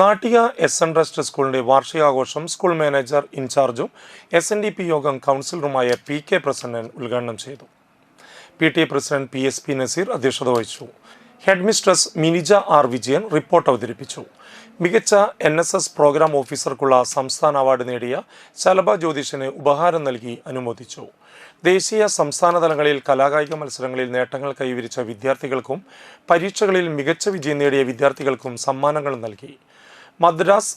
Nattika S N trust സ്കൂളിന്റെ വാർഷികാഘോഷം school manager ഇൻചാർജും SNDP യോഗം കൗൺസിലറുമായ PK Prasannan ഉദ്ഘാടനം ചെയ്തു. PTA പ്രസിഡന്റ് PSP നസീർ അധ്യക്ഷത വഹിച്ചു. Head mistress Minija R Vijayan report അവതരിപ്പിച്ചു. മികച്ച NSS പ്രോഗ്രാം ഓഫീസർക്കുള്ള സംസ്ഥാന അവാർഡ് നേടിയ ശലഭ ജ്യോതിഷിന് ഉപഹാരം നൽകി അനുമോദിച്ചു. ദേശീയ സംസ്ഥാന തലങ്ങളിൽ കലാകായിക മത്സരങ്ങളിൽ നേട്ടങ്ങൾ കൈവരിച്ച വിദ്യാർത്ഥികൾക്കും പരീക്ഷകളിൽ മികച്ച വിജയം നേടിയ വിദ്യാർത്ഥികൾക്കും സമ്മാനങ്ങൾ നൽകി. മദ്രാസ്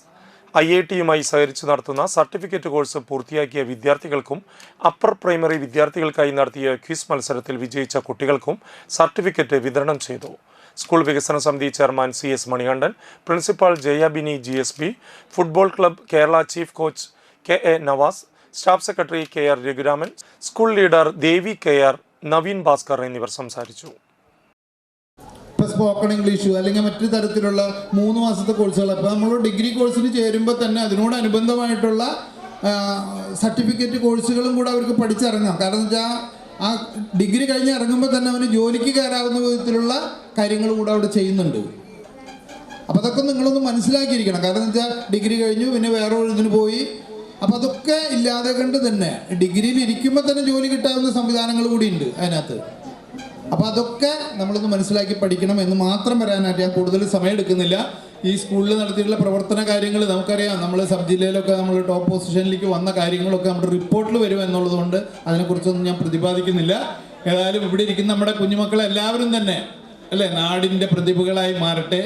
IITയുമായി സഹകരിച്ച് നടത്തുന്ന സർട്ടിഫിക്കറ്റ് കോഴ്സ് പൂർത്തിയാക്കിയ വിദ്യാർത്ഥികൾക്കും അപ്പർ പ്രൈമറി വിദ്യാർത്ഥികൾക്കായി നടത്തിയ ക്വിസ് മത്സരത്തിൽ വിജയിച്ച കുട്ടികൾക്കും സർട്ടിഫിക്കറ്റ് വിതരണം ചെയ്തു. സ്കൂൾ വികസന സമിതി chairman CS Manikandan, principal Jayabini GSB, football club Kerala chief coach KA Navas, staff secretary KR Raghuraman, school leader Devi KR, Naveen Bhaskar എന്നിവർ സംസാരിച്ചു. സ്പോക്കൺ ഇംഗ്ലീഷ് അല്ലെങ്കിൽ മറ്റു തരത്തിലുള്ള 3 മാസത്തെ കോഴ്സുകൾ. അപ്പോൾ നമ്മൾ ഡിഗ്രി കോഴ്സിന് ചേരുമ്പോൾ തന്നെ അതിനോടനുബന്ധമായിട്ടുള്ള സർട്ടിഫിക്കറ്റ് കോഴ്സുകളും കൂടെ അവർക്ക് പഠിച്ചിറങ്ങാം. കാരണം വെച്ചാൽ ആ ഡിഗ്രി കഴിഞ്ഞ് ഇറങ്ങുമ്പോൾ തന്നെ അവന് ജോലിക്ക് കയറാവുന്ന വിധത്തിലുള്ള കാര്യങ്ങൾ കൂടെ അവിടെ ചെയ്യുന്നുണ്ട്. അപ്പോൾ അതൊക്കെ നിങ്ങളൊന്ന് മനസ്സിലാക്കിയിരിക്കണം. കാരണം വെച്ചാൽ ഡിഗ്രി കഴിഞ്ഞു പിന്നെ വേറെ ഇതിന് പോയി, അപ്പോൾ അതൊക്കെ ഇല്ലാതെ കണ്ട് തന്നെ ഡിഗ്രിയിൽ ഇരിക്കുമ്പോൾ തന്നെ ജോലി കിട്ടാവുന്ന സംവിധാനങ്ങൾ കൂടി ഉണ്ട് അതിനകത്ത്. അപ്പോൾ അതൊക്കെ നമ്മളൊന്ന് മനസ്സിലാക്കി പഠിക്കണം എന്ന് മാത്രം പറയാനായിട്ട് ഞാൻ കൂടുതൽ സമയം എടുക്കുന്നില്ല. ഈ സ്കൂളിൽ നടത്തിയിട്ടുള്ള പ്രവർത്തന കാര്യങ്ങൾ നമുക്കറിയാം. നമ്മൾ സബ് ജില്ലയിലൊക്കെ നമ്മൾ ടോപ്പ് പൊസിഷനിലേക്ക് വന്ന കാര്യങ്ങളൊക്കെ നമ്മുടെ റിപ്പോർട്ടിൽ വരും എന്നുള്ളതുകൊണ്ട് അതിനെക്കുറിച്ചൊന്നും ഞാൻ പ്രതിപാദിക്കുന്നില്ല. ഏതായാലും ഇവിടെ ഇരിക്കുന്ന നമ്മുടെ കുഞ്ഞുമക്കളെല്ലാവരും തന്നെ നാടിൻ്റെ പ്രതിഭകളായി മാറട്ടെ.